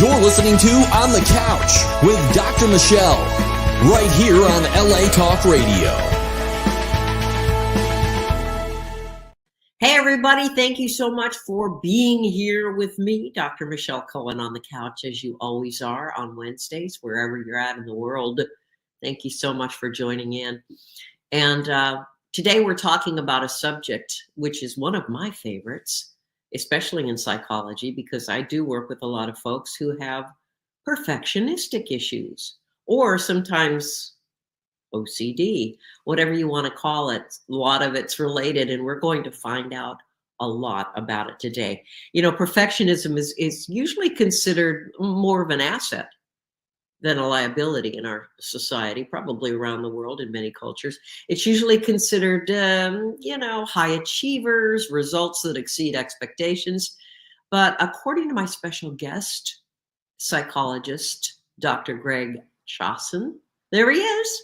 You're listening to On the Couch with Dr. Michelle, right here on LA Talk Radio. Hey, everybody. Thank you so much for being here with me, Dr. Michelle Cohen, on the couch, as you always are on Wednesdays, wherever you're at in the world. Thank you so much for joining in. And today we're talking about a subject which is one of my favorites, especially in psychology, because I do work with a lot of folks who have perfectionistic issues, or sometimes OCD, whatever you want to call it. A lot of it's related, and we're going to find out a lot about it today. You know, perfectionism is usually considered more of an asset than a liability in our society, probably around the world in many cultures. It's usually considered, high achievers, results that exceed expectations. But according to my special guest, psychologist, Dr. Greg Chausson, there he is.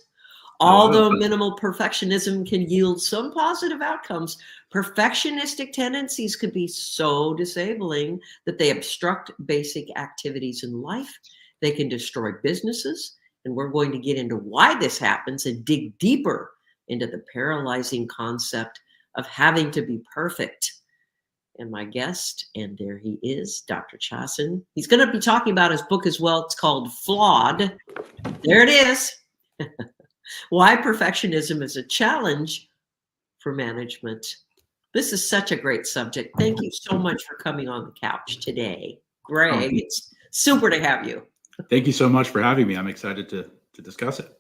Although minimal perfectionism can yield some positive outcomes, perfectionistic tendencies could be so disabling that they obstruct basic activities in life. They can destroy businesses, and we're going to get into why this happens and dig deeper into the paralyzing concept of having to be perfect. And my guest, and there he is, Dr. Chausson. He's going to be talking about his book as well. It's called Flawed. There it is. Why perfectionism is a challenge for management. This is such a great subject. Thank you so much for coming on the couch today, Greg. It's super to have you. Thank you so much for having me. I'm excited to discuss it.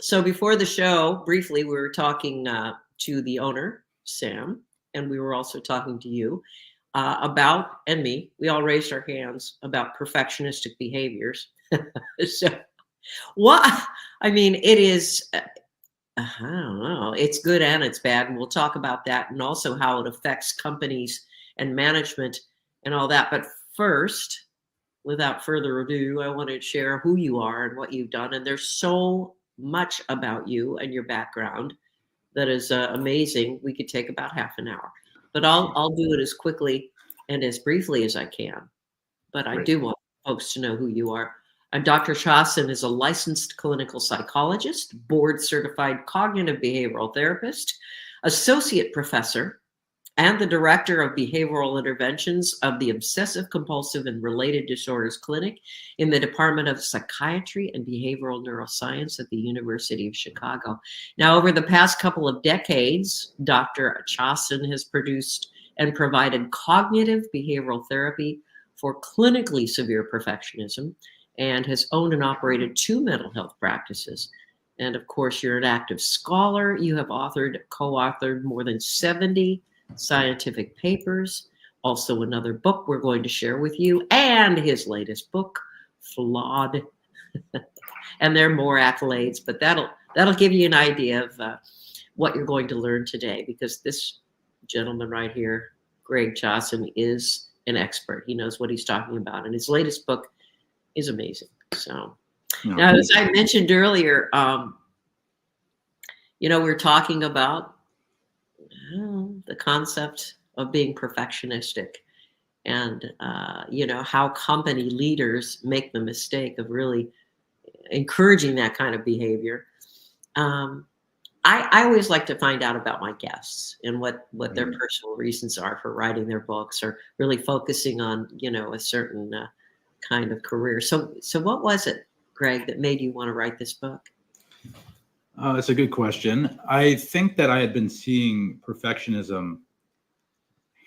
So before the show, briefly, we were talking to the owner, Sam, and we were also talking to you about, and me, we all raised our hands about perfectionistic behaviors. So it is, I don't know, it's good and it's bad. And we'll talk about that, and also how it affects companies and management and all that. But first, without further ado, I want to share who you are and what you've done. And there's so much about you and your background that is amazing. We could take about half an hour, but I'll do it as quickly and as briefly as I can. But I do want folks to know who you are. Dr. Chausson is a licensed clinical psychologist, board-certified cognitive behavioral therapist, associate professor, and the director of behavioral interventions of the Obsessive Compulsive and Related Disorders Clinic in the Department of Psychiatry and Behavioral Neuroscience at the University of Chicago. Now, over the past couple of decades, Dr. Chausson has produced and provided cognitive behavioral therapy for clinically severe perfectionism, and has owned and operated 2 mental health practices. And of course, you're an active scholar. You have co-authored more than 70 scientific papers, also another book we're going to share with you, and his latest book, Flawed. And there are more accolades, but that'll give you an idea of what you're going to learn today, because this gentleman right here, Greg Chausson, is an expert. He knows what he's talking about, and his latest book is amazing. So now, as I mentioned earlier, we're talking about the concept of being perfectionistic, and how company leaders make the mistake of really encouraging that kind of behavior. I always like to find out about my guests and what their personal reasons are for writing their books, or really focusing on a certain kind of career. So what was it, Greg, that made you want to write this book? That's a good question. I think that I had been seeing perfectionism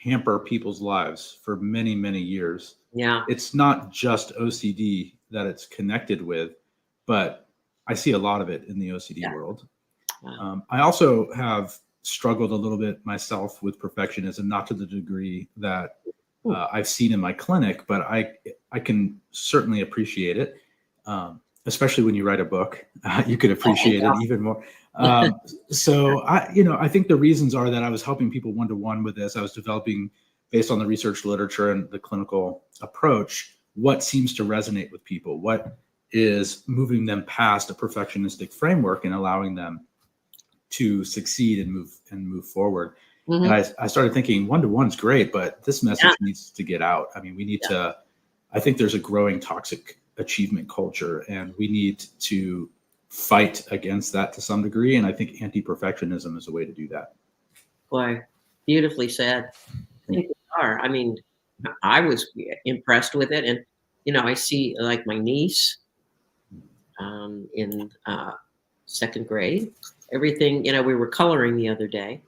hamper people's lives for many, many years. Yeah. It's not just OCD that it's connected with, but I see a lot of it in the OCD world. Wow. I also have struggled a little bit myself with perfectionism, not to the degree that I've seen in my clinic, but I can certainly appreciate it, especially when you write a book. You could appreciate it even more. So I think the reasons are that I was helping people one-to-one with this. I was developing, based on the research literature and the clinical approach, what seems to resonate with people, what is moving them past a perfectionistic framework and allowing them to succeed and move forward. Mm-hmm. And I started thinking one-to-one is great, but this message needs to get out. I mean, we need to I think there's a growing toxic achievement culture, and we need to fight against that to some degree. And I think anti-perfectionism is a way to do that. Boy, beautifully said. I think we are. I mean, I was impressed with it. And, I see like my niece in second grade, everything, we were coloring the other day.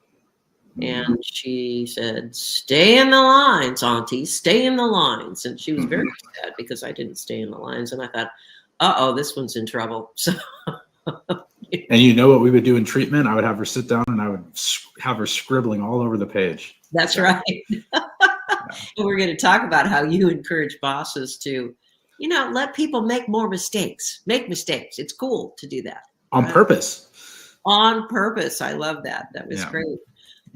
And she said, "Stay in the lines, Auntie, stay in the lines." And she was very sad because I didn't stay in the lines. And I thought, uh-oh, this one's in trouble. So, and you know what we would do in treatment? I would have her sit down and I would have her scribbling all over the page. That's right. We're going to talk about how you encourage bosses to, let people make more mistakes. Make mistakes. It's cool to do that. On purpose. On purpose. I love that. That was great.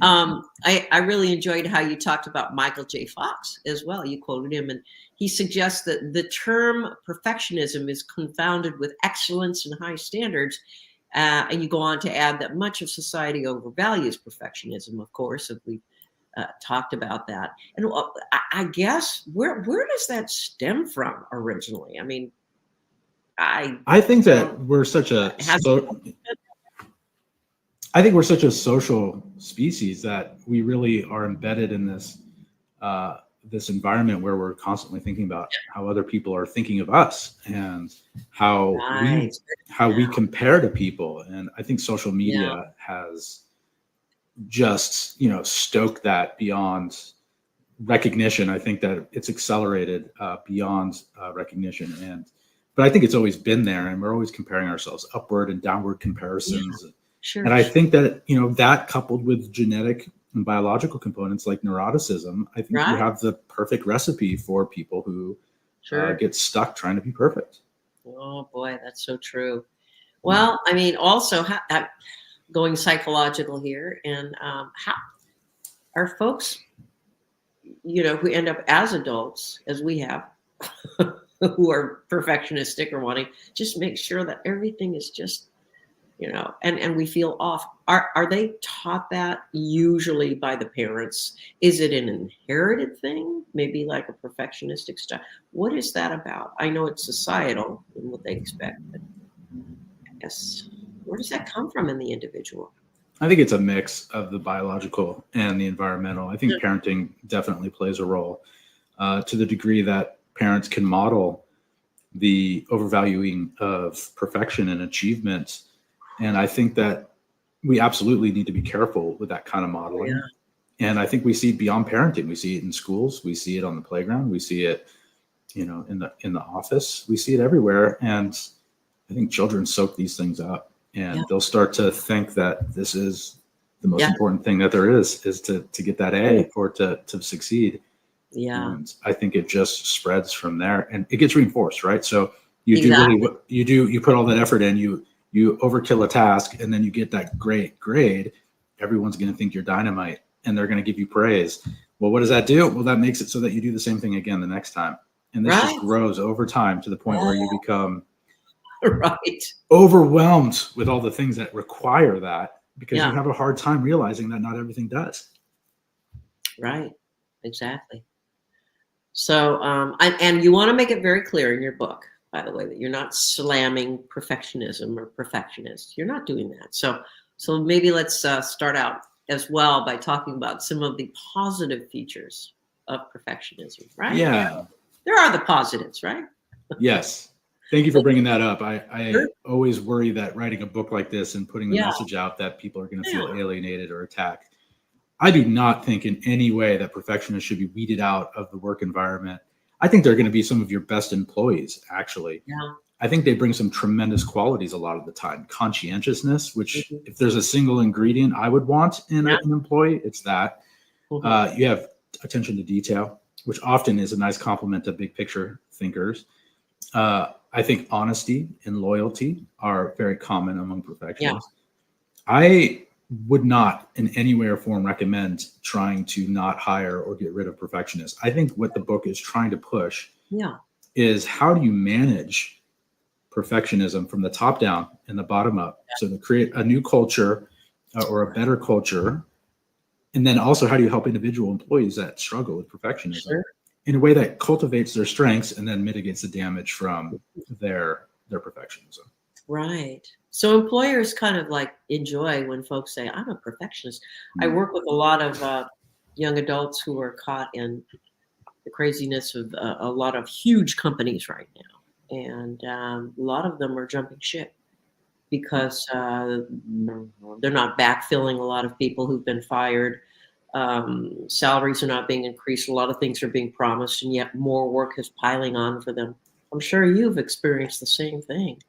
I really enjoyed how you talked about Michael J. Fox as well. You quoted him, and he suggests that the term perfectionism is confounded with excellence and high standards. And you go on to add that much of society overvalues perfectionism, of course, and we've talked about that. And I guess where does that stem from originally? I mean, I think that we're such a I think we're such a social species that we really are embedded in this this environment where we're constantly thinking about how other people are thinking of us and how we compare to people. And I think social media has just stoked that beyond recognition. I think that it's accelerated beyond recognition, but I think it's always been there, and we're always comparing ourselves upward and downward comparisons. Yeah. Sure. And I think that, that coupled with genetic and biological components like neuroticism, I think you have the perfect recipe for people who get stuck trying to be perfect. Oh, boy, that's so true. Well, I mean, also going psychological here, and how are folks, who end up as adults, as we have, who are perfectionistic or wanting, just make sure that everything is just, and we feel off. Are they taught that usually by the parents? Is it an inherited thing? Maybe like a perfectionistic style? What is that about? I know it's societal and what they expect, but I guess where does that come from in the individual? I think it's a mix of the biological and the environmental. I think parenting definitely plays a role to the degree that parents can model the overvaluing of perfection and achievement. And I think that we absolutely need to be careful with that kind of modeling. Yeah. And I think we see it beyond parenting. We see it in schools. We see it on the playground. We see it, in the office. We see it everywhere. And I think children soak these things up, and they'll start to think that this is the most important thing that there is to get that A or to succeed. Yeah. And I think it just spreads from there, and it gets reinforced, right? So you you put all that effort in, you overkill a task, and then you get that great grade. Everyone's going to think you're dynamite, and they're going to give you praise. Well, what does that do? Well, that makes it so that you do the same thing again the next time. And this just grows over time to the point where you become overwhelmed with all the things that require that, because you have a hard time realizing that not everything does. Right. Exactly. So, and you want to make it very clear in your book, by the way, that you're not slamming perfectionism or perfectionists. You're not doing that. So maybe let's start out as well by talking about some of the positive features of perfectionism, right? Yeah. There are the positives, right? Yes. Thank you for bringing that up. I always worry that writing a book like this and putting the message out that people are going to feel alienated or attacked. I do not think in any way that perfectionists should be weeded out of the work environment. I think they're going to be some of your best employees, actually. Yeah. I think they bring some tremendous qualities a lot of the time. Conscientiousness, which if there's a single ingredient I would want in an employee, it's that. You have attention to detail, which often is a nice compliment to big picture thinkers. I think honesty and loyalty are very common among perfectionists. Yeah. I would not in any way or form recommend trying to not hire or get rid of perfectionists. I think what the book is trying to push is how do you manage perfectionism from the top down and the bottom up? So to create a new culture or a better culture. And then also, how do you help individual employees that struggle with perfectionism? Sure. in a way that cultivates their strengths and then mitigates the damage from their perfectionism. Right. So employers kind of like enjoy when folks say, I'm a perfectionist. I work with a lot of young adults who are caught in the craziness of a lot of huge companies right now. And a lot of them are jumping ship because they're not backfilling a lot of people who've been fired. Salaries are not being increased. A lot of things are being promised, and yet more work is piling on for them. I'm sure you've experienced the same thing,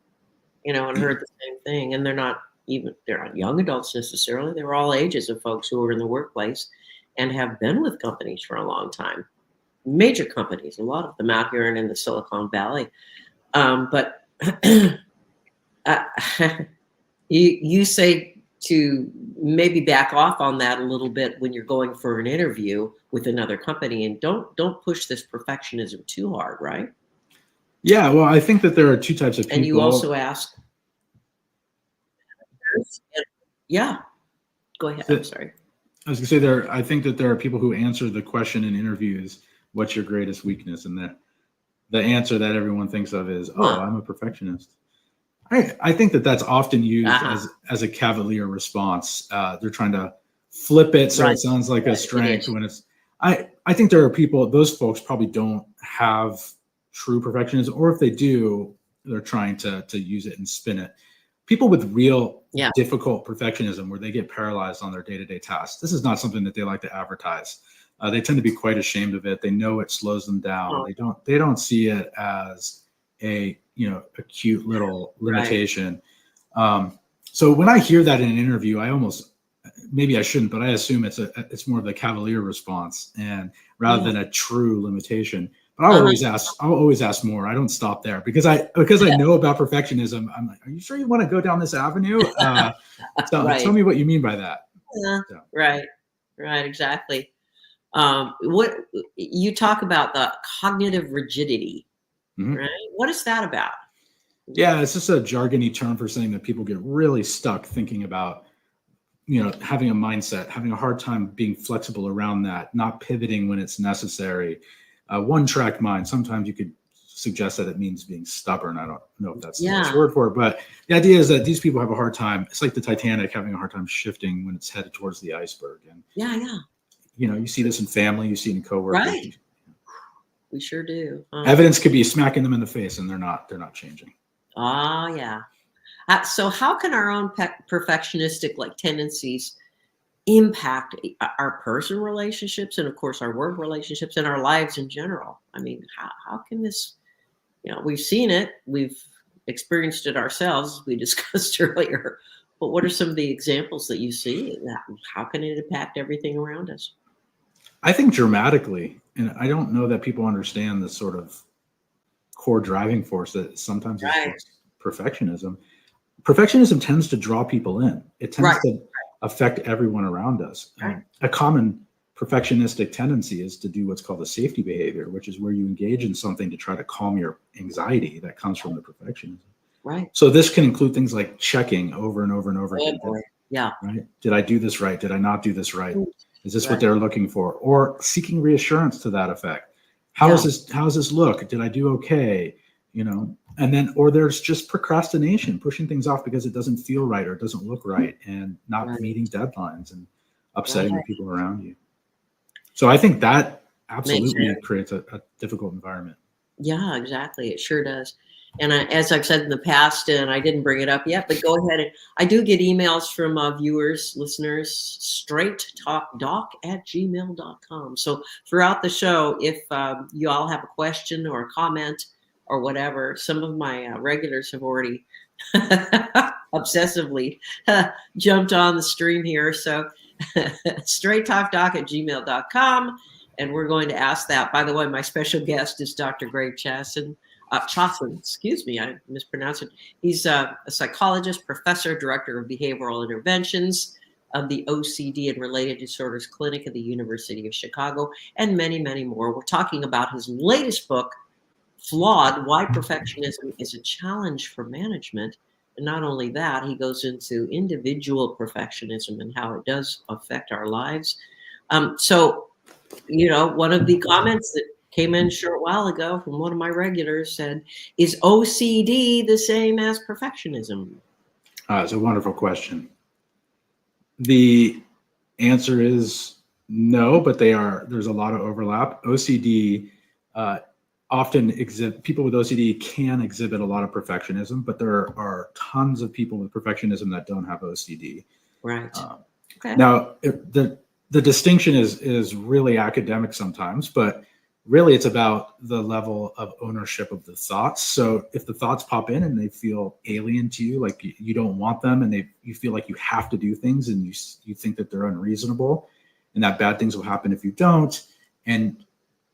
and heard the same thing. And they're not young adults necessarily. They're all ages of folks who are in the workplace and have been with companies for a long time. Major companies, a lot of them out here and in the Silicon Valley. But you say to maybe back off on that a little bit when you're going for an interview with another company, and don't push this perfectionism too hard, right? Yeah, well, I think that there are two types of people. And you also ask. Yeah, go ahead. I'm sorry. I was going to say I think that there are people who answer the question in interviews, what's your greatest weakness? And the answer that everyone thinks of is, I'm a perfectionist. I think that that's often used as a cavalier response. They're trying to flip it so it sounds like a strength when it's. I think there are those folks probably don't have true perfectionism, or if they do, they're trying to use it and spin it. People with real difficult perfectionism, where they get paralyzed on their day-to-day tasks, this is not something that they like to advertise. They tend to be quite ashamed of it. They know it slows them down. They don't see it as a cute little limitation. So when I hear that in an interview, maybe I shouldn't, but I assume it's more of a cavalier response and rather than a true limitation. But I'll always ask more. I don't stop there because I know about perfectionism. I'm like, are you sure you want to go down this avenue? Tell me what you mean by that. Right, exactly. What you talk about, the cognitive rigidity, right? What is that about? Yeah, it's just a jargony term for saying that people get really stuck thinking about, having a mindset, having a hard time being flexible around that, not pivoting when it's necessary. One-track mind. Sometimes you could suggest that it means being stubborn. I don't know if that's the best word for it, but the idea is that these people have a hard time. It's like the Titanic having a hard time shifting when it's headed towards the iceberg. And you see this in family, you see it in coworkers. Right. We sure do. Evidence could be smacking them in the face, and they're not changing. Yeah. So how can our own perfectionistic tendencies impact our personal relationships and of course our work relationships and our lives in general? I mean, how can this, we've seen it, we've experienced it ourselves, we discussed earlier, but what are some of the examples that you see? How can it impact everything around us? I think dramatically, and I don't know that people understand the sort of core driving force that sometimes is perfectionism. Perfectionism tends to draw people in. It tends to affect everyone around us. A common perfectionistic tendency is to do what's called a safety behavior, which is where you engage in something to try to calm your anxiety that comes from the perfectionism. Right. So this can include things like checking over and over and over again. Yeah. Right. Did I do this right? Did I not do this right? Is this what they're looking for? Or seeking reassurance to that effect. How does this look? Did I do okay? And then, or there's just procrastination, pushing things off because it doesn't feel right or it doesn't look right, and not meeting deadlines and upsetting the people around you. So I think that absolutely creates a difficult environment. Yeah, exactly. It sure does. And as I've said in the past, and I didn't bring it up yet, but go ahead. And I do get emails from viewers, listeners, straighttalkdoc@gmail.com. So throughout the show, if you all have a question or a comment or whatever, some of my regulars have already obsessively jumped on the stream here. So straighttalkdoc@gmail.com. And we're going to ask that. By the way, my special guest is Dr. Greg Chaslin. Excuse me, I mispronounced it. He's a psychologist, professor, director of behavioral interventions of the OCD and Related Disorders Clinic at the University of Chicago, and many, many more. We're talking about his latest book, Flawed: Why Perfectionism is a Challenge for Management. And not only that, he goes into individual perfectionism and how it does affect our lives. So, one of the comments that came in a short while ago from one of my regulars, said, is OCD the same as perfectionism? It's a wonderful question. The answer is no, but there's a lot of overlap. OCD often people with OCD can exhibit a lot of perfectionism, but there are tons of people with perfectionism that don't have OCD. Right. Okay. Now, the distinction is really academic sometimes, but really it's about the level of ownership of the thoughts. So if the thoughts pop in and they feel alien to you, like you don't want them, and you feel like you have to do things, and you think that they're unreasonable and that bad things will happen if you don't, and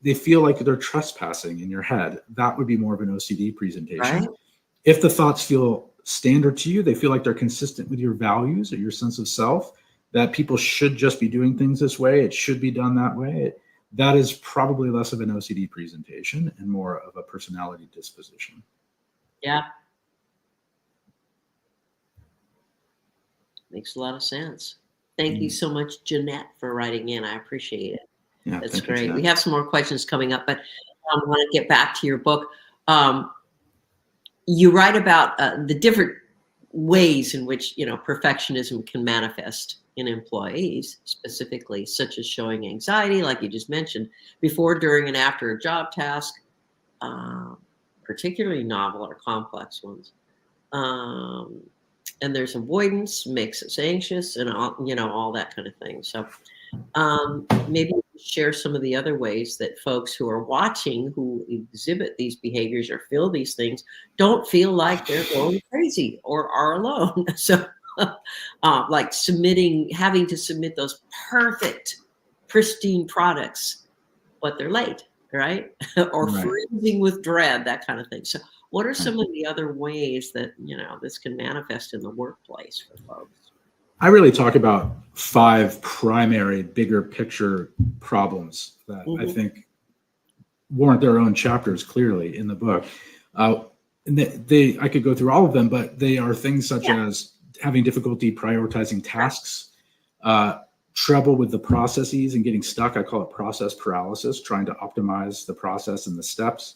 they feel like they're trespassing in your head, that would be more of an OCD presentation. Right. If the thoughts feel standard to you, they feel like they're consistent with your values or your sense of self, that people should just be doing things this way, it should be done that way, that is probably less of an OCD presentation and more of a personality disposition. Yeah. Makes a lot of sense. Thank you so much, Jeanette, for writing in. I appreciate it. Yeah, that's great. We have some more questions coming up, but I want to get back to your book. You write about the different ways in which, perfectionism can manifest in employees, specifically, such as showing anxiety, like you just mentioned, before, during, and after a job task, particularly novel or complex ones. And there's avoidance, makes us anxious, and all that kind of thing. So maybe share some of the other ways that folks who are watching, who exhibit these behaviors or feel these things, don't feel like they're going crazy or are alone. So like having to submit those perfect, pristine products, but they're late, right? Or Right. freezing with dread, that kind of thing. So what are some of the other ways that, this can manifest in the workplace for folks? I really talk about 5 primary bigger picture problems that I think warrant their own chapters clearly in the book. And I could go through all of them, but they are things such as having difficulty prioritizing tasks, trouble with the processes and getting stuck. I call it process paralysis, trying to optimize the process and the steps.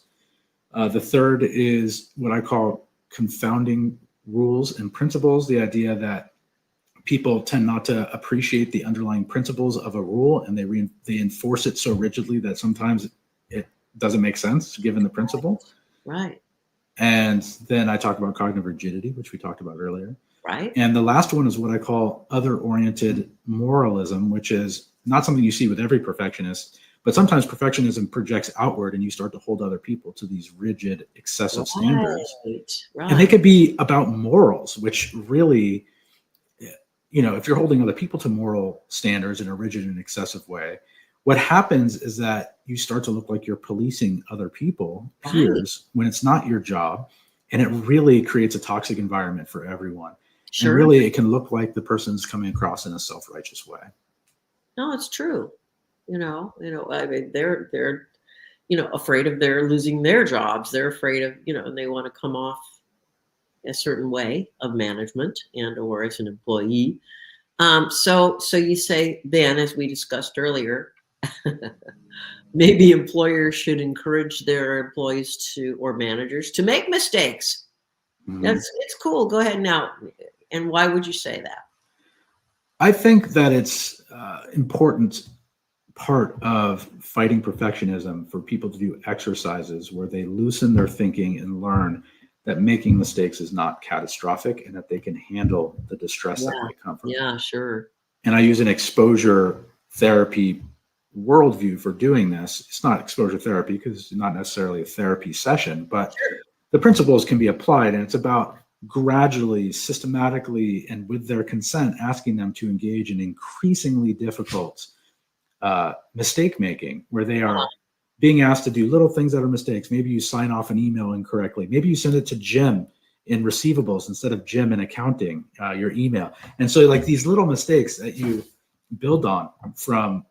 The third is what I call confounding rules and principles, the idea that people tend not to appreciate the underlying principles of a rule, and they enforce it so rigidly that sometimes it doesn't make sense given the principle. Right. And then I talk about cognitive rigidity, which we talked about earlier. Right. And the last one is what I call other-oriented moralism, which is not something you see with every perfectionist, but sometimes perfectionism projects outward and you start to hold other people to these rigid, excessive standards. Right. And they could be about morals, which really, if you're holding other people to moral standards in a rigid and excessive way, what happens is that you start to look like you're policing other people, peers, when it's not your job. And it really creates a toxic environment for everyone. Sure. And really, it can look like the person's coming across in a self-righteous way. No, it's true. I mean, they're afraid of their losing their jobs. They're afraid of, and they want to come off a certain way of management and or as an employee. So you say then, as we discussed earlier, maybe employers should encourage their employees or managers to make mistakes. Mm-hmm. It's cool. Go ahead now. And why would you say that? I think that it's important part of fighting perfectionism for people to do exercises where they loosen their thinking and learn that making mistakes is not catastrophic and that they can handle the distress that might come from it. Yeah, sure. And I use an exposure therapy worldview for doing this. It's not exposure therapy because it's not necessarily a therapy session, but the principles can be applied, and it's about gradually, systematically, and with their consent, asking them to engage in increasingly difficult mistake making, where they are being asked to do little things that are mistakes. Maybe you sign off an email incorrectly. Maybe you send it to Jim in receivables instead of Jim in accounting, your email. And so like these little mistakes that you build on from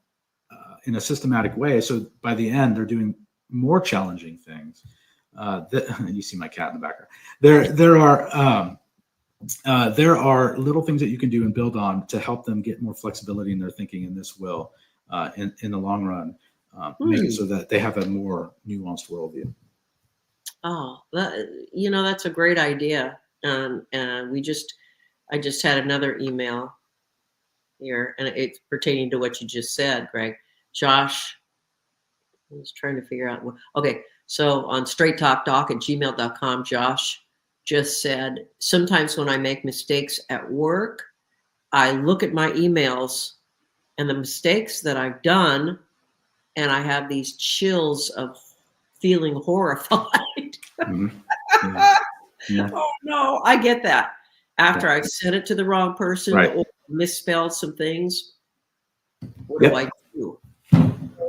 in a systematic way. So by the end, they're doing more challenging things. You see my cat in the background. There are little things that you can do and build on to help them get more flexibility in their thinking, and this will, in the long run, make it so that they have a more nuanced worldview. Oh, that's a great idea. And I just had another email here, and it's pertaining to what you just said, Greg. Josh, I was trying to figure out. Okay, so on straighttalkdoc@gmail.com, Josh just said, sometimes when I make mistakes at work, I look at my emails and the mistakes that I've done, and I have these chills of feeling horrified. Yeah. Oh no, I get that. After I've sent it to the wrong person or misspelled some things, what do I do?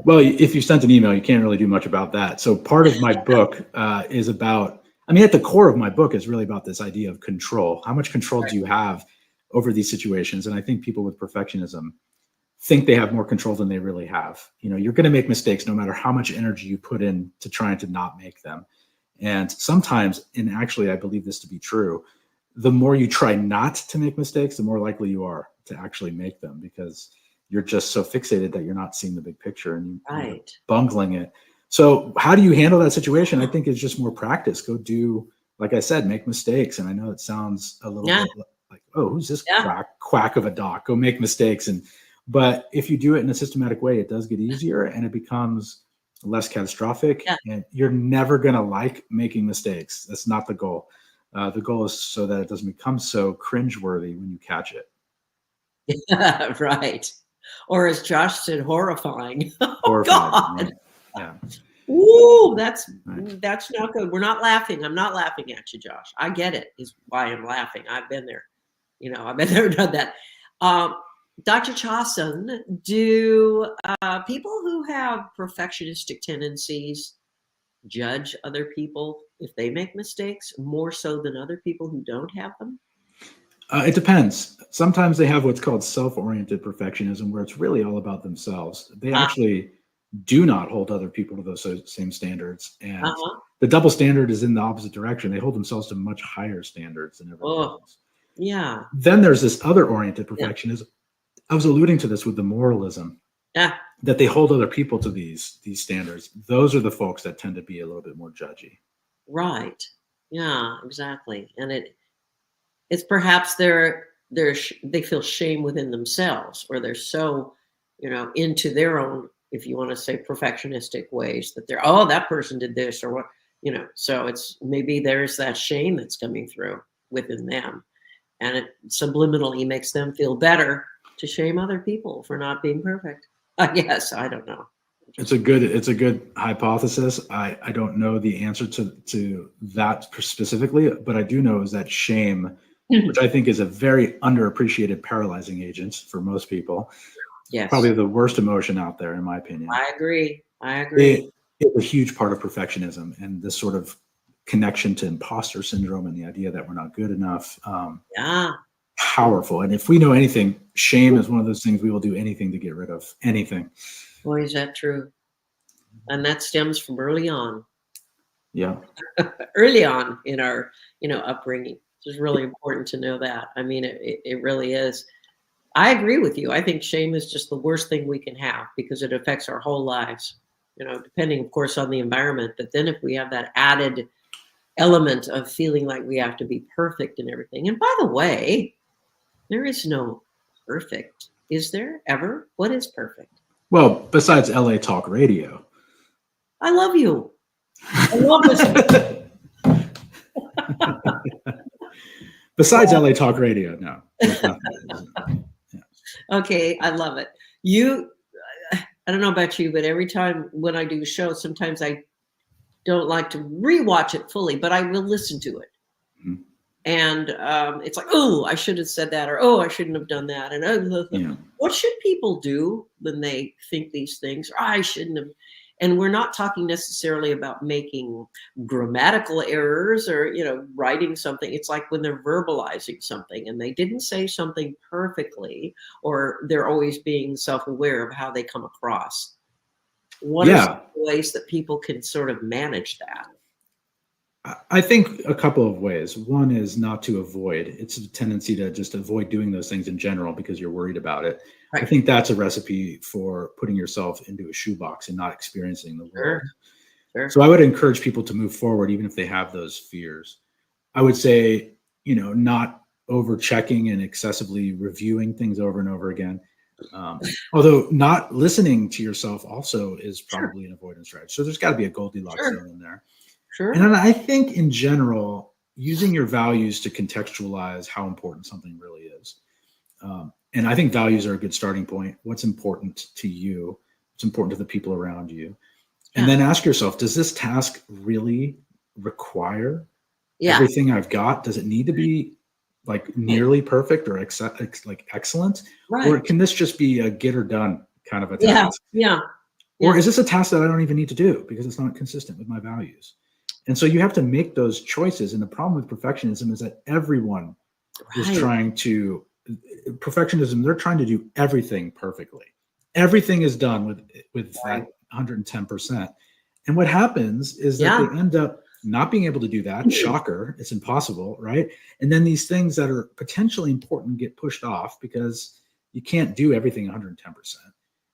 Well, if you sent an email, you can't really do much about that. So part of my book is about, at the core of my book is really about this idea of control. How much control do you have over these situations? And I think people with perfectionism think they have more control than they really have. You're going to make mistakes no matter how much energy you put in to trying to not make them. And sometimes, and actually I believe this to be true, the more you try not to make mistakes, the more likely you are to actually make them, because you're just so fixated that you're not seeing the big picture and you're bungling it. So how do you handle that situation? I think it's just more practice. Go do, like I said, make mistakes. And I know it sounds a little bit like, oh, who's this quack of a doc? Go make mistakes. But if you do it in a systematic way, it does get easier and it becomes less catastrophic. And you're never going to like making mistakes. That's not the goal. The goal is so that it doesn't become so cringeworthy when you catch it. Right. Or as Josh said, horrifying. Horrifying. God. Yeah. Ooh, that's not good. We're not laughing. I'm not laughing at you, Josh. I get it. Is why I'm laughing. I've been there. I've been there and done that. Dr. Chasen, do people who have perfectionistic tendencies judge other people if they make mistakes more so than other people who don't have them? It depends. Sometimes they have what's called self-oriented perfectionism, where it's really all about themselves. They actually do not hold other people to those same standards. And the double standard is in the opposite direction. They hold themselves to much higher standards than everyone else. Yeah. Then there's this other oriented perfectionism. I was alluding to this with the moralism. Yeah. That they hold other people to these standards. Those are the folks that tend to be a little bit more judgy. Right. Yeah, exactly. And it's perhaps they feel shame within themselves, or they're so, into their own, if you want to say, perfectionistic ways, that they're, that person did this or what, so it's maybe there's that shame that's coming through within them, and it subliminally makes them feel better to shame other people for not being perfect. I guess. I don't know. It's a good hypothesis. I don't know the answer to that specifically, but I do know is that shame, which I think is a very underappreciated paralyzing agent for most people. Yes. Probably the worst emotion out there, in my opinion. I agree. It's a huge part of perfectionism and this sort of connection to imposter syndrome and the idea that we're not good enough. Powerful. And if we know anything, shame is one of those things we will do anything to get rid of. Anything. Boy, is that true. And that stems from early on. Yeah. Early on in our, upbringing. It's really important to know that. It really is. I agree with you. I think shame is just the worst thing we can have because it affects our whole lives, depending, of course, on the environment. But then if we have that added element of feeling like we have to be perfect and everything. And by the way, there is no perfect. Is there ever? What is perfect? Well, besides LA Talk Radio. I love you. I love this. Besides LA Talk Radio, no. Okay, I love it. I don't know about you, but every time when I do a show, sometimes I don't like to rewatch it fully, but I will listen to it. Mm-hmm. And it's like, oh, I should have said that, or oh, I shouldn't have done that. And what should people do when they think these things? Or, I shouldn't have. And we're not talking necessarily about making grammatical errors or, writing something. It's like when they're verbalizing something and they didn't say something perfectly, or they're always being self-aware of how they come across. What are some ways that people can sort of manage that? I think a couple of ways. One is not to avoid. It's a tendency to just avoid doing those things in general because you're worried about it. I Right. think that's a recipe for putting yourself into a shoebox and not experiencing the world. Sure. So I would encourage people to move forward, even if they have those fears. I would say, not over checking and excessively reviewing things over and over again. Although not listening to yourself also is probably an avoidance strategy. So there's got to be a Goldilocks Sure. zone in there. Sure. And then I think in general, using your values to contextualize how important something really is. And I think values are a good starting point. What's important to you? What's important to the people around you? And then ask yourself, does this task really require everything I've got? Does it need to be like nearly perfect or like excellent? Right. Or can this just be a get or done kind of a task? Yeah. Or is this a task that I don't even need to do because it's not consistent with my values? And so you have to make those choices. And the problem with perfectionism is that everyone is trying to, perfectionism, they're trying to do everything perfectly. Everything is done with that 110%. And what happens is that they end up not being able to do that. Shocker, it's impossible, right? And then these things that are potentially important get pushed off because you can't do everything 110%.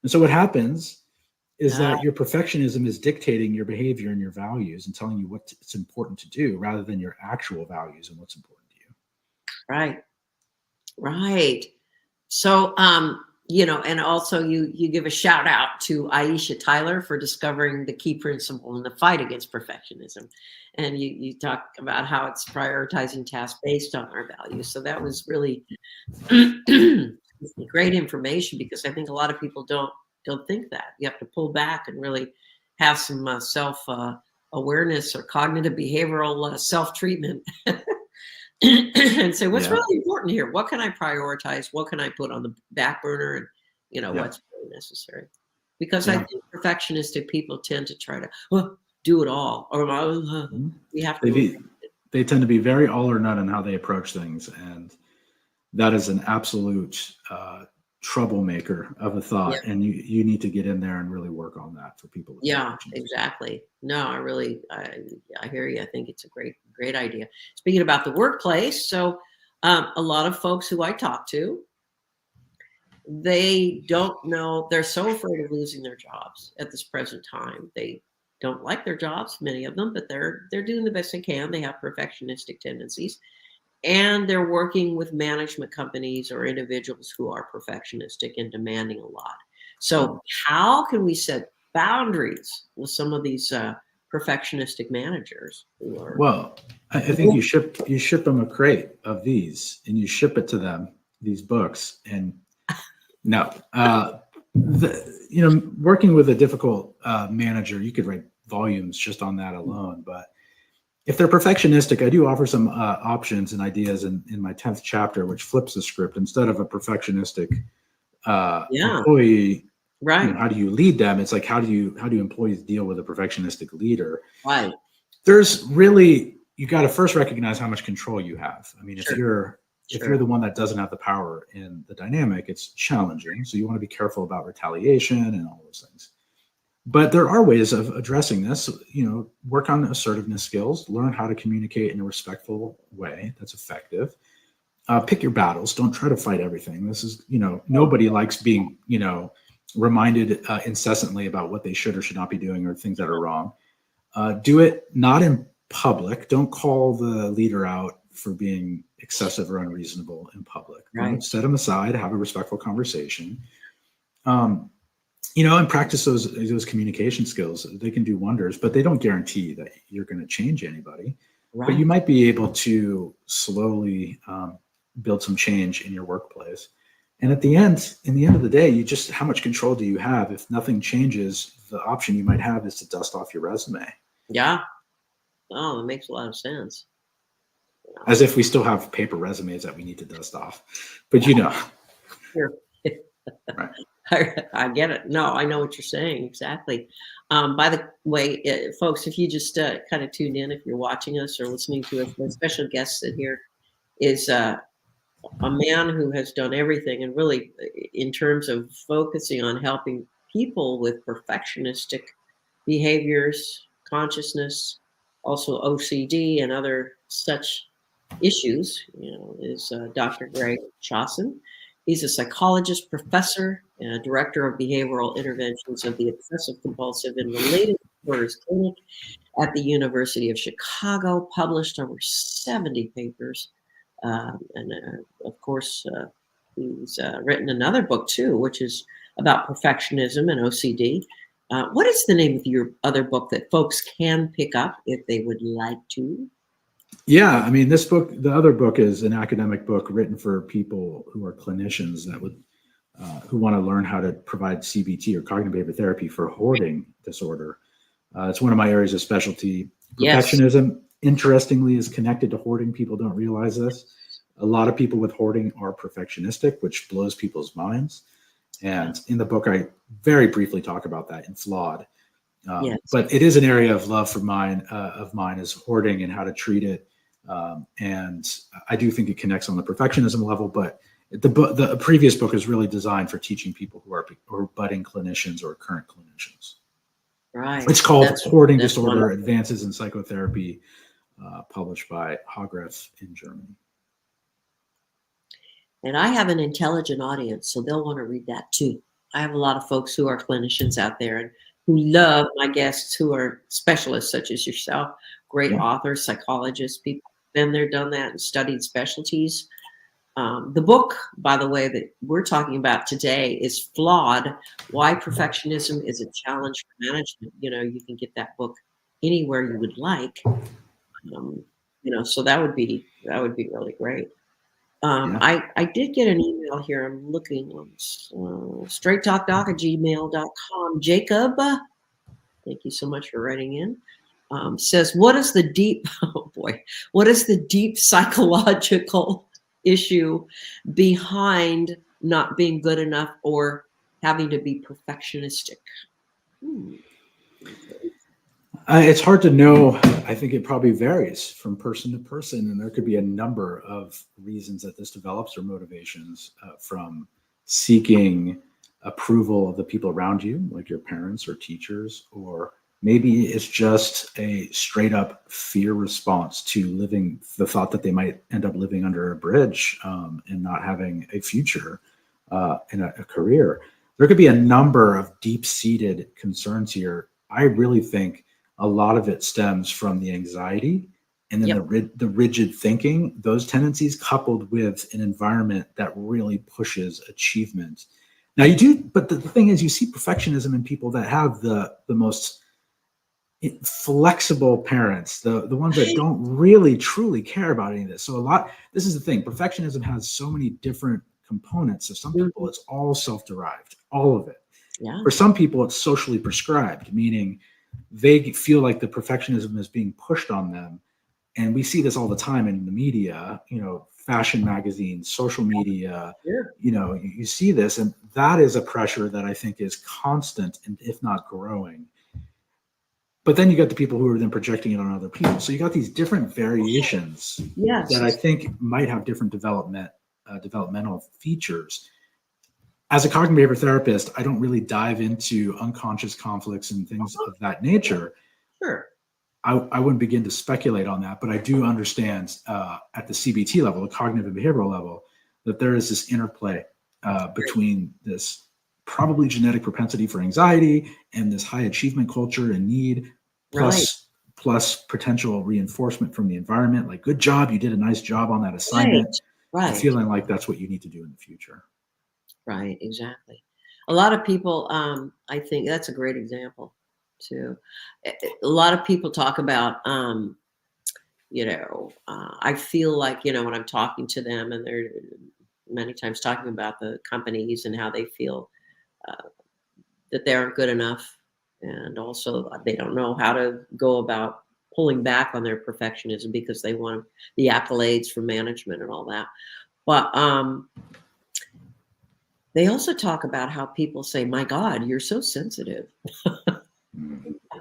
And so what happens is that your perfectionism is dictating your behavior and your values and telling you what's important to do rather than your actual values and what's important to you. Right. So, and also you give a shout out to Aisha Tyler for discovering the key principle in the fight against perfectionism. And you talk about how it's prioritizing tasks based on our values. So that was really great information because I think a lot of people don't think that. You have to pull back and really have some self awareness or cognitive behavioral self-treatment and say, what's really important here? What can I prioritize? What can I put on the back burner? And, what's really necessary? Because I think perfectionistic people tend to try to do it all. Or we have to. They tend to be very all or none in how they approach things. And that is an absolute troublemaker of a thought. And you need to get in there and really work on that for people. Exactly. No, I hear you. I think it's a great idea. Speaking about the workplace, so a lot of folks who I talk to, they don't know, they're so afraid of losing their jobs at this present time. They don't like their jobs, many of them, but they're doing the best they can. They have perfectionistic tendencies. And they're working with management companies or individuals who are perfectionistic and demanding a lot. So how can we set boundaries with some of these perfectionistic managers who are? Well, I think you ship them a crate of these and you ship it to them, these books. And working with a difficult manager, you could write volumes just on that alone. But if they're perfectionistic, I do offer some options and ideas in my 10th chapter, which flips the script. Instead of a perfectionistic employee, how do you lead them? It's like, how do employees deal with a perfectionistic leader? Right. There's really, you got to first recognize how much control you have. I mean, if you're the one that doesn't have the power in the dynamic, it's challenging. So you want to be careful about retaliation and all those things. But there are ways of addressing this, work on assertiveness skills, learn how to communicate in a respectful way that's effective. Pick your battles. Don't try to fight everything. This is, nobody likes being, reminded incessantly about what they should or should not be doing or things that are wrong. Do it not in public. Don't call the leader out for being excessive or unreasonable in public. Right. Set them aside, have a respectful conversation. And practice those communication skills. They can do wonders, but they don't guarantee that you're going to change anybody. Right. But you might be able to slowly build some change in your workplace. And in the end of the day, how much control do you have? If nothing changes, the option you might have is to dust off your resume. Yeah. Oh, that makes a lot of sense. As if we still have paper resumes that we need to dust off. But Sure. Right. I get it. No, I know what you're saying. Exactly. By the way, folks, if you just kind of tuned in, if you're watching us or listening to us, the special guest in here is a man who has done everything and really in terms of focusing on helping people with perfectionistic behaviors, consciousness, also OCD and other such issues, is Dr. Greg Chausson. He's a psychologist, professor, and director of behavioral interventions of the Obsessive Compulsive and Related Disorders Clinic at the University of Chicago, published over 70 papers. Of course, he's written another book too, which is about perfectionism and OCD. What is the name of your other book that folks can pick up if they would like to? Yeah, I mean, this book, the other book is an academic book written for people who are clinicians that would, who want to learn how to provide CBT or cognitive behavior therapy for hoarding disorder. It's one of my areas of specialty. Perfectionism, interestingly, is connected to hoarding. People don't realize this. A lot of people with hoarding are perfectionistic, which blows people's minds. And in the book, I very briefly talk about that in Flawed. But it is an area of love for mine is hoarding and how to treat it. And I do think it connects on the perfectionism level, but the previous book is really designed for teaching people who are budding clinicians or current clinicians. Right. It's called Hoarding Disorder: Wonderful. Advances in Psychotherapy, published by Hagref in Germany. And I have an intelligent audience, so they'll want to read that too. I have a lot of folks who are clinicians out there and who love my guests who are specialists such as yourself, great authors, psychologists, people been there, done that, and studied specialties. The book, by the way, that we're talking about today is Flawed: Why Perfectionism is a Challenge for Management. You can get that book anywhere you would like. So that would be really great. I did get an email here. I'm looking on straighttalkdoc@gmail.com. Jacob, thank you so much for writing in. Says, what is the deep psychological issue behind not being good enough or having to be perfectionistic? It's hard to know. I think it probably varies from person to person, and there could be a number of reasons that this develops or motivations, from seeking approval of the people around you, like your parents or teachers, or maybe it's just a straight up fear response to living the thought that they might end up living under a bridge and not having a future in a career. There could be a number of deep-seated concerns here. I really think a lot of it stems from the anxiety and then the rigid thinking, those tendencies coupled with an environment that really pushes achievement. Now but the thing is, you see perfectionism in people that have the most flexible parents, the ones that don't really truly care about any of this. So this is the thing, perfectionism has so many different components. So some people, it's all self-derived, all of it. Yeah. For some people, it's socially prescribed, meaning they feel like the perfectionism is being pushed on them. And we see this all the time in the media, fashion magazines, social media, you see this, and that is a pressure that I think is constant and if not growing. But then you got the people who are then projecting it on other people. So you got these different variations that I think might have different developmental features. As a cognitive behavior therapist, I don't really dive into unconscious conflicts and things of that nature. Sure. I wouldn't begin to speculate on that, but I do understand at the CBT level, the cognitive and behavioral level, that there is this interplay between this probably genetic propensity for anxiety and this high achievement culture and need, plus potential reinforcement from the environment, like, good job, you did a nice job on that assignment, and feeling like that's what you need to do in the future. Right, exactly. A lot of people, I think that's a great example too. A lot of people talk about, I feel like, when I'm talking to them, and they're many times talking about the companies and how they feel that they aren't good enough. And also they don't know how to go about pulling back on their perfectionism because they want the accolades from management and all that. But they also talk about how people say, my God, you're so sensitive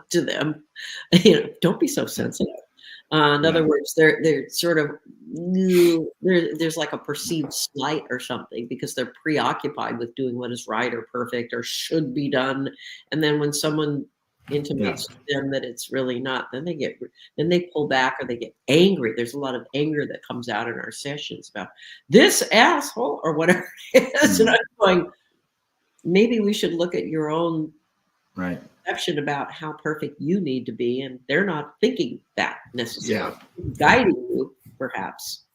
to them. Don't be so sensitive. In other words, they're sort of, there's like a perceived slight or something because they're preoccupied with doing what is right or perfect or should be done. And then when someone intimates to them that it's really not, then they pull back or they get angry. There's a lot of anger that comes out in our sessions about this asshole or whatever it is. And I'm going, maybe we should look at your own perception about how perfect you need to be, and they're not thinking that necessarily. Guiding you, perhaps.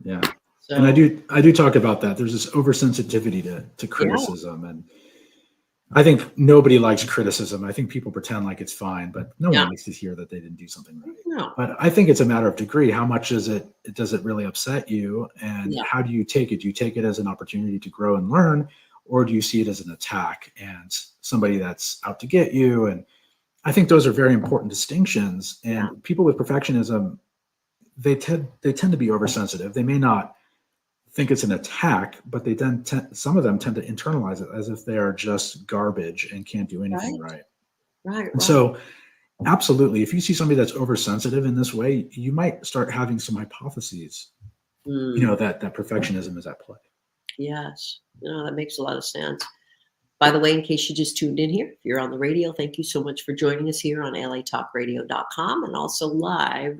Yeah. So, and I do talk about that. There's this oversensitivity to criticism, and I think nobody likes criticism. I think people pretend like it's fine, but no one likes to hear that they didn't do something right. No. But I think it's a matter of degree. How much does it really upset you, and how do you take it? Do you take it as an opportunity to grow and learn, or do you see it as an attack and somebody that's out to get you? And I think those are very important distinctions. And people with perfectionism, they tend to be oversensitive. They may not think it's an attack, but they then some of them tend to internalize it as if they are just garbage and can't do anything right. And so absolutely, if you see somebody that's oversensitive in this way, you might start having some hypotheses, that perfectionism is at play. Yes. That makes a lot of sense. By the way, in case you just tuned in here, if you're on the radio, thank you so much for joining us here on latalkradio.com and also live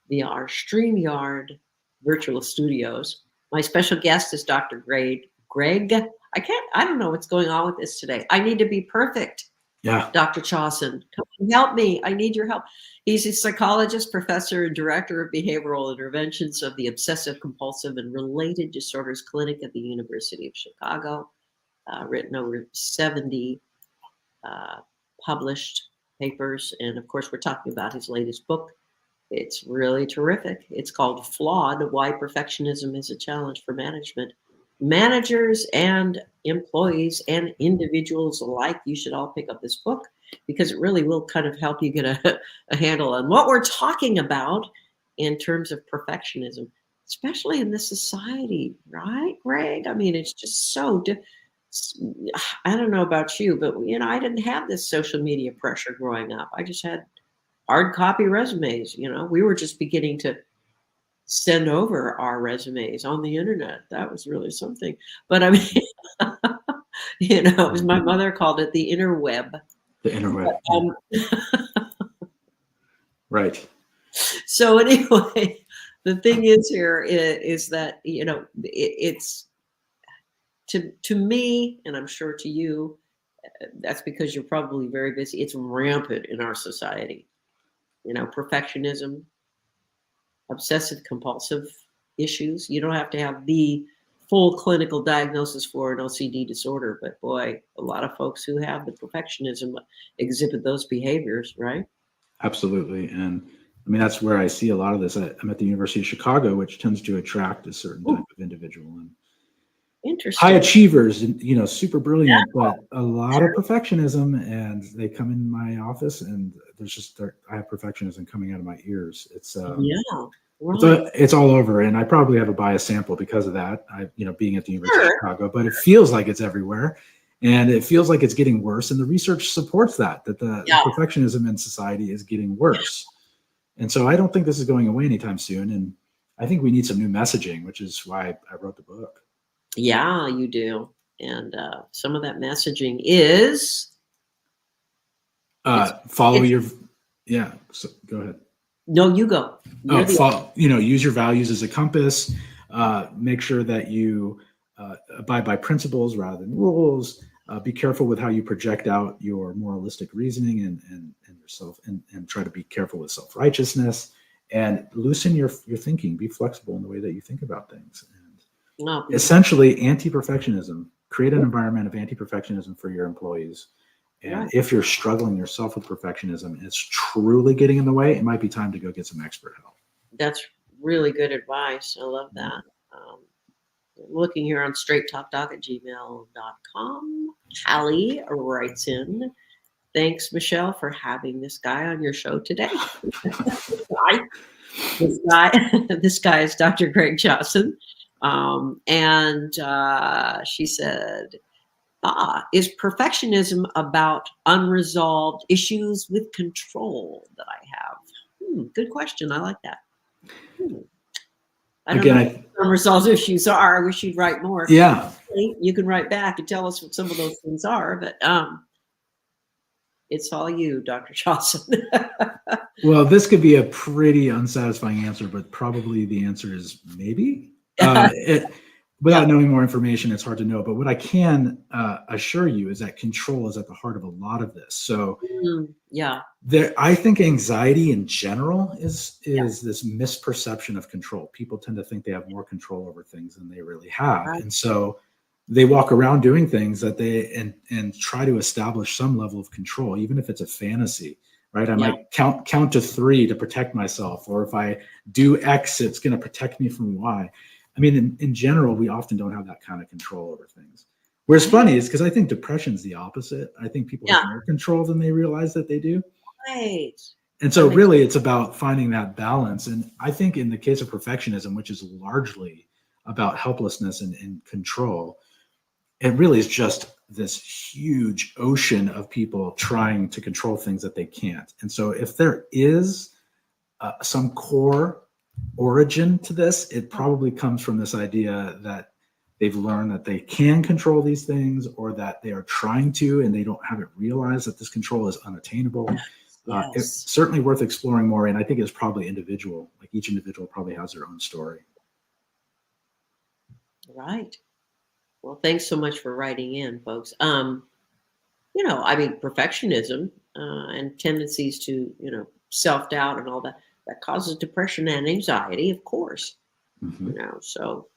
via our StreamYard virtual studios. My special guest is Dr. Greg. I don't know what's going on with this today. I need to be perfect. Yeah. Dr. Chausson, come and help me. I need your help. He's a psychologist, professor, and director of behavioral interventions of the Obsessive Compulsive and Related Disorders Clinic at the University of Chicago. Written over 70 published papers. And of course, we're talking about his latest book. It's really terrific. It's called Flawed: Why Perfectionism is a Challenge for Management. Managers and employees and individuals alike, you should all pick up this book because it really will kind of help you get a handle on what we're talking about in terms of perfectionism, especially in this society, right, Greg? I mean, it's just so I don't know about you, but I didn't have this social media pressure growing up. I just had hard copy resumes. We were just beginning to send over our resumes on the internet. That was really something. But I mean, my mother called it the interweb. The interweb. Right. So anyway, the thing is here is that, it's to me, and I'm sure to you, that's because you're probably very busy. It's rampant in our society. Perfectionism, obsessive compulsive issues. You don't have to have the full clinical diagnosis for an OCD disorder, but boy, a lot of folks who have the perfectionism exhibit those behaviors, right? Absolutely. And I mean, that's where I see a lot of this. I'm at the University of Chicago, which tends to attract a certain type of individual. And interesting. High achievers, super brilliant, but a lot of perfectionism. And they come in my office, and I have perfectionism coming out of my ears. It's it's all over, and I probably have a biased sample because of that. Being at the University of Chicago, but it feels like it's everywhere, and it feels like it's getting worse. And the research supports that the perfectionism in society is getting worse. And so I don't think this is going away anytime soon. And I think we need some new messaging, which is why I wrote the book. Yeah, you do. And some of that messaging is follow your. Yeah. So go ahead. No, you go. Use your values as a compass. Make sure that you abide by principles rather than rules. Be careful with how you project out your moralistic reasoning and yourself, and try to be careful with self-righteousness, and loosen your thinking. Be flexible in the way that you think about things. And essentially, anti-perfectionism. Create an environment of anti-perfectionism for your employees. And if you're struggling yourself with perfectionism and it's truly getting in the way, it might be time to go get some expert help. That's really good advice. I love that. Looking here on straighttalkdoc@gmail.com. Hallie writes in, thanks, Michelle, for having this guy on your show today. This guy is Dr. Greg Chausson. And she said, is perfectionism about unresolved issues with control that I have? Good question. I like that. I don't know what unresolved issues are. I wish you'd write more. Yeah. You can write back and tell us what some of those things are. But It's all you, Dr. Johnson. Well, this could be a pretty unsatisfying answer, but probably the answer is maybe. Without knowing more information, it's hard to know. But what I can assure you is that control is at the heart of a lot of this. So, I think anxiety in general is this misperception of control. People tend to think they have more control over things than they really have, and so they walk around doing things that and try to establish some level of control, even if it's a fantasy. Right? I might count to 3 to protect myself, or if I do X, it's going to protect me from Y. I mean, in general, we often don't have that kind of control over things. Whereas funny is because I think depression's the opposite. I think people have more control than they realize that they do. Right. And so really it's about finding that balance. And I think in the case of perfectionism, which is largely about helplessness and control, it really is just this huge ocean of people trying to control things that they can't. And so if there is some core origin to this, it probably comes from this idea that they've learned that they can control these things, or that they are trying to, and they don't have it realized that this control is unattainable. It's certainly worth exploring more. And I think it's probably individual, like each individual probably has their own story. Right. Well, thanks so much for writing in, folks. I mean, perfectionism and tendencies to, self-doubt and all that causes depression and anxiety, of course. So,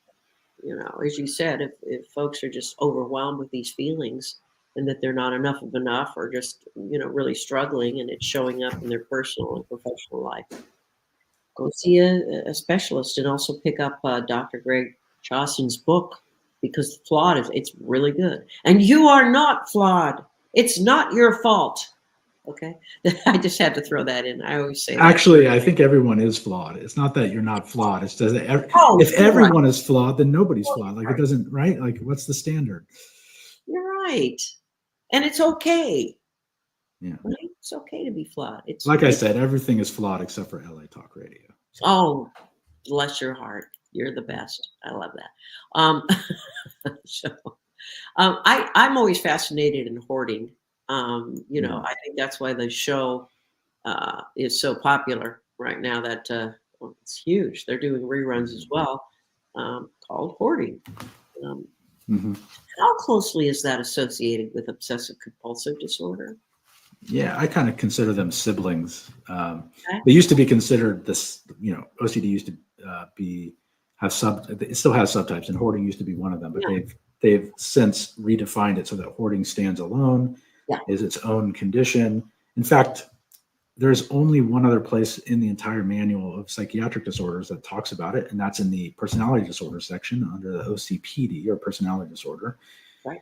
as you said, if folks are just overwhelmed with these feelings and that they're not enough of enough, or just, really struggling, and it's showing up in their personal and professional life, go see a specialist, and also pick up Dr. Greg Chaussen's book, because Flawed it's really good. And you are not flawed. It's not your fault. Okay. I just had to throw that in. I always say that. Actually, I think everyone is flawed. It's not that you're not flawed. It's just that if everyone is flawed, then nobody's flawed. Like it doesn't, right? Like what's the standard? You're right. And it's okay. Yeah. Right? It's okay to be flawed. It's like I said, everything is flawed except for LA Talk Radio. So. Oh, bless your heart. You're the best. I love that. I'm always fascinated in hoarding. I think that's why the show is so popular right now. That it's huge. They're doing reruns as well, called Hoarding. How closely is that associated with obsessive compulsive disorder? Yeah, I kind of consider them siblings. They used to be considered this. OCD used to it still has subtypes, and hoarding used to be one of them, but they've since redefined it so that hoarding stands alone, is its own condition. In fact, there's only one other place in the entire manual of psychiatric disorders that talks about it, and that's in the personality disorder section under the OCPD, or personality disorder. Right.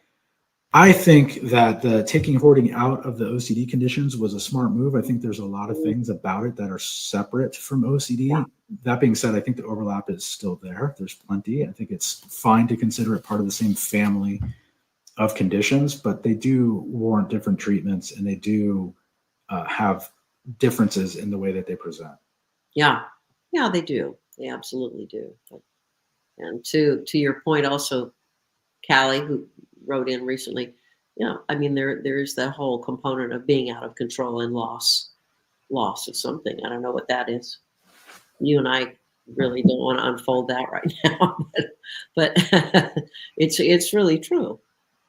I think that taking hoarding out of the OCD conditions was a smart move. I think there's a lot of things about it that are separate from OCD. Yeah. That being said, I think the overlap is still there. There's plenty. I think it's fine to consider it part of the same family of conditions, but they do warrant different treatments, and they do have differences in the way that they present. Yeah, they do. They absolutely do. And to your point also, Callie, who wrote in recently, I mean, there is that whole component of being out of control and loss of something. I don't know what that is. You and I really don't want to unfold that right now, but it's really true.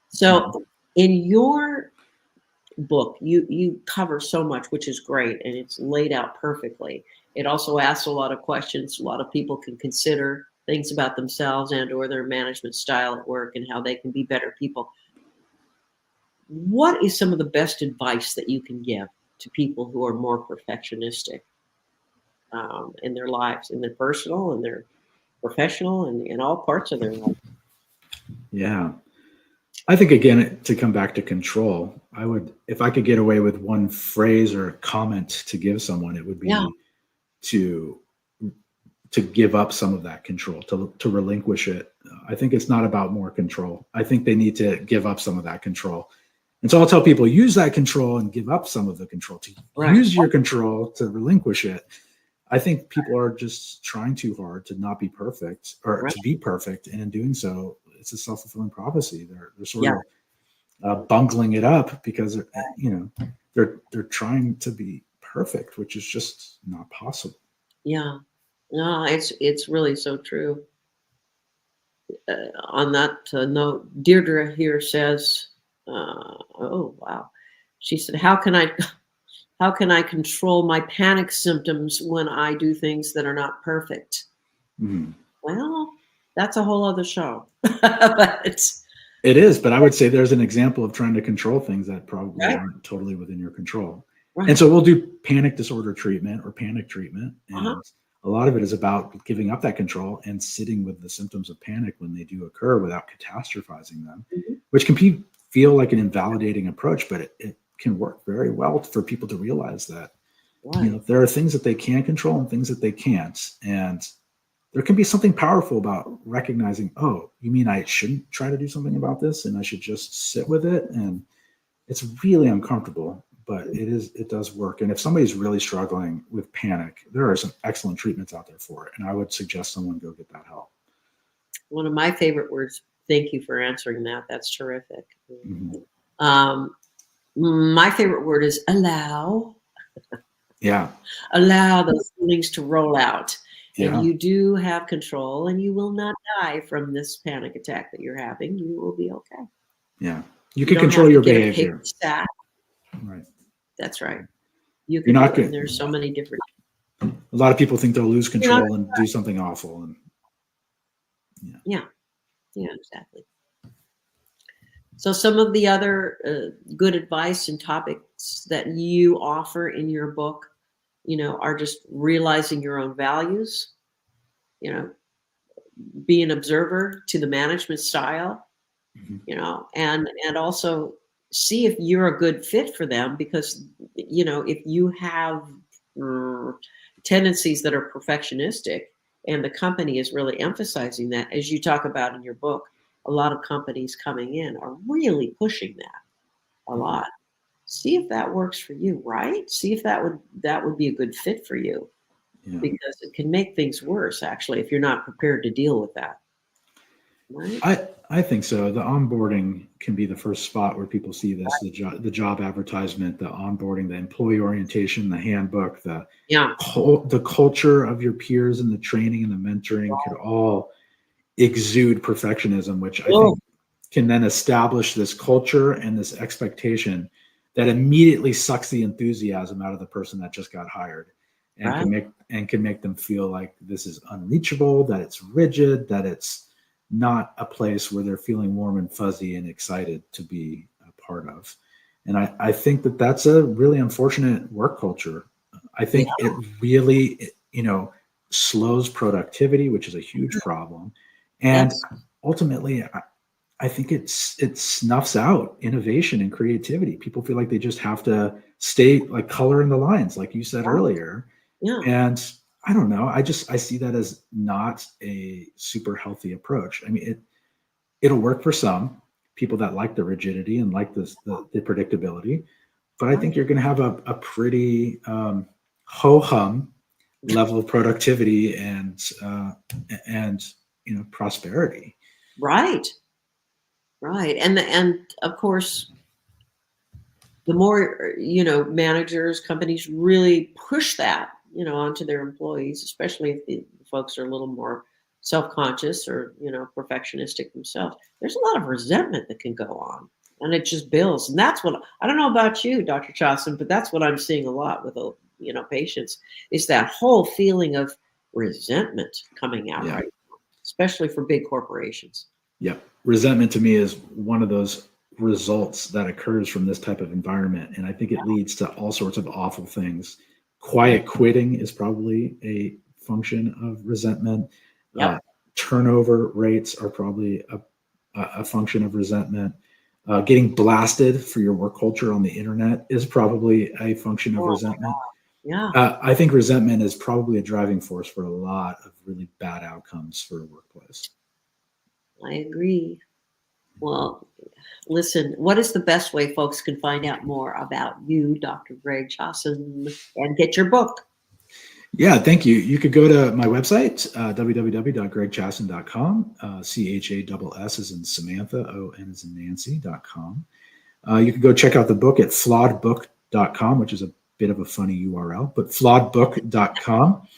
So in your book, you cover so much, which is great, and it's laid out perfectly. It also asks a lot of questions. A lot of people can consider things about themselves and or their management style at work, and how they can be better people. What is some of the best advice that you can give to people who are more perfectionistic in their lives, in their personal and their professional, and in all parts of their life? Yeah. I think, again, to come back to control, I would, if I could get away with one phrase or a comment to give someone, it would be to give up some of that control, to relinquish it. I think it's not about more control. I think they need to give up some of that control. And so I'll tell people, use that control and give up some of the control, to use your control to relinquish it. I think people are just trying too hard to not be perfect, or to be perfect. And in doing so, it's a self-fulfilling prophecy. They're sort of bungling it up because, they're trying to be perfect, which is just not possible. Yeah. No, it's really so true. On that note, Deirdre here says, "Oh wow," she said, "How can I control my panic symptoms when I do things that are not perfect?" Mhm. Well, that's a whole other show. But It is, but I would say there's an example of trying to control things that probably right, aren't totally within your control. And right. so we'll do panic disorder treatment or panic treatment. Uh-huh. And a lot of it is about giving up that control and sitting with the symptoms of panic when they do occur without catastrophizing them, Mhm. which can feel like an invalidating approach, but it can work very well for people to realize that, Right. there are things that they can control and things that they can't. And there can be something powerful about recognizing, oh, you mean I shouldn't try to do something about this and I should just sit with it? And it's really uncomfortable, but it does work. And if somebody's really struggling with panic, there are some excellent treatments out there for it. And I would suggest someone go get that help. One of my favorite words. Thank you for answering that. That's terrific. Mhm. My favorite word is allow. Yeah. Allow those feelings to roll out. And Yeah. you do have control, and you will not die from this panic attack that you're having. You will be okay. Yeah. You You can don't control have to your get a behavior. paper sack. Right. That's right. You You're can not do it. And good. there's so many different. A lot of people think they'll lose You're not, control and do something awful. And yeah, exactly. So some of the other good advice and topics that you offer in your book, are just realizing your own values, you know, be an observer to the management style, Mhm. and also see if you're a good fit for them, because if you have uh, tendencies that are perfectionistic and the company is really emphasizing that, as you talk about in your book, a lot of companies coming in are really pushing that a Mhm. lot. See if that works for you, right? See if that would be a good fit for you, Yeah. because it can make things worse actually if you're not prepared to deal with that. Right? I think so. The onboarding can be the first spot where people see this, the job advertisement, the onboarding, the employee orientation, the handbook, Yeah. the culture of your peers and the training and the mentoring could all exude perfectionism, which I Oh, think can then establish this culture and this expectation that immediately sucks the enthusiasm out of the person that just got hired and right. can make them feel like this is unreachable, that it's rigid, that it's not a place where they're feeling warm and fuzzy and excited to be a part of. And I think that that's a really unfortunate work culture. I Yeah. think it really, slows productivity, which is a huge problem. And Yes. ultimately, I think it snuffs out innovation and creativity. People feel like they just have to stay like color in the lines, like you said Right. earlier. Yeah. And I don't know. I see that as not a super healthy approach. I mean, it'll work for some people that like the rigidity and like the predictability, but I think you're going to have a pretty ho hum level of productivity and prosperity. Right. Right. And of course, the more managers, companies really push that onto their employees, especially if the folks are a little more self-conscious or perfectionistic themselves, there's a lot of resentment that can go on, and it just builds. And that's what, I don't know about you, Dr. Chasen, but that's what I'm seeing a lot with patients, is that whole feeling of resentment coming out, Yeah. right now, especially for big corporations. Yeah. Resentment to me is one of those results that occurs from this type of environment. And I think it leads to all sorts of awful things. Quiet quitting is probably a function of resentment. Yep. Turnover rates are probably a function of resentment. Getting blasted for your work culture on the internet is probably a function of Oh, resentment. yeah. I think resentment is probably a driving force for a lot of really bad outcomes for a workplace. I agree. Well, listen, what is the best way folks can find out more about you, Dr. Greg Chasen, and get your book? Yeah, thank you. You could go to my website, www.gregchasen.com, CHASS is in Samantha, ON is in Nancy.com. You can go check out the book at flawedbook.com, which is a bit of a funny URL, but flawedbook.com.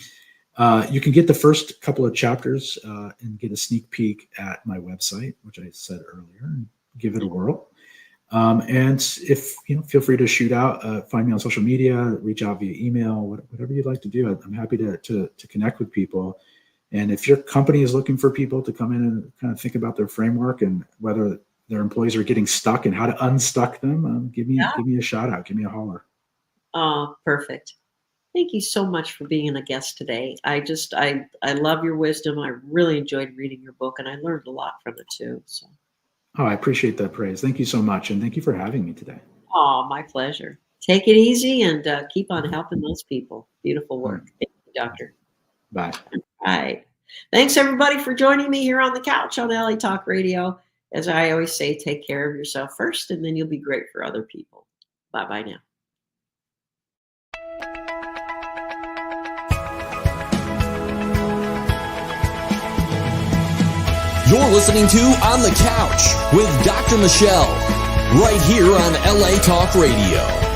You can get the first couple of chapters and get a sneak peek at my website, which I said earlier, and give it a whirl. And if, feel free to shoot out, find me on social media, reach out via email, whatever you'd like to do. I'm happy to connect with people. And if your company is looking for people to come in and kind of think about their framework and whether their employees are getting stuck and how to unstuck them, give me a shout out, give me a holler. Oh, perfect. Thank you so much for being a guest today. I love your wisdom. I really enjoyed reading your book, and I learned a lot from it too. So. Oh, I appreciate that praise. Thank you so much. And thank you for having me today. Oh, my pleasure. Take it easy and keep on helping those people. Beautiful work. Thank you, Doctor. Bye. All right. Thanks, everybody, for joining me here on the couch on LA Talk Radio. As I always say, take care of yourself first, and then you'll be great for other people. Bye-bye now. You're listening to On the Couch with Dr. Michelle, right here on LA Talk Radio.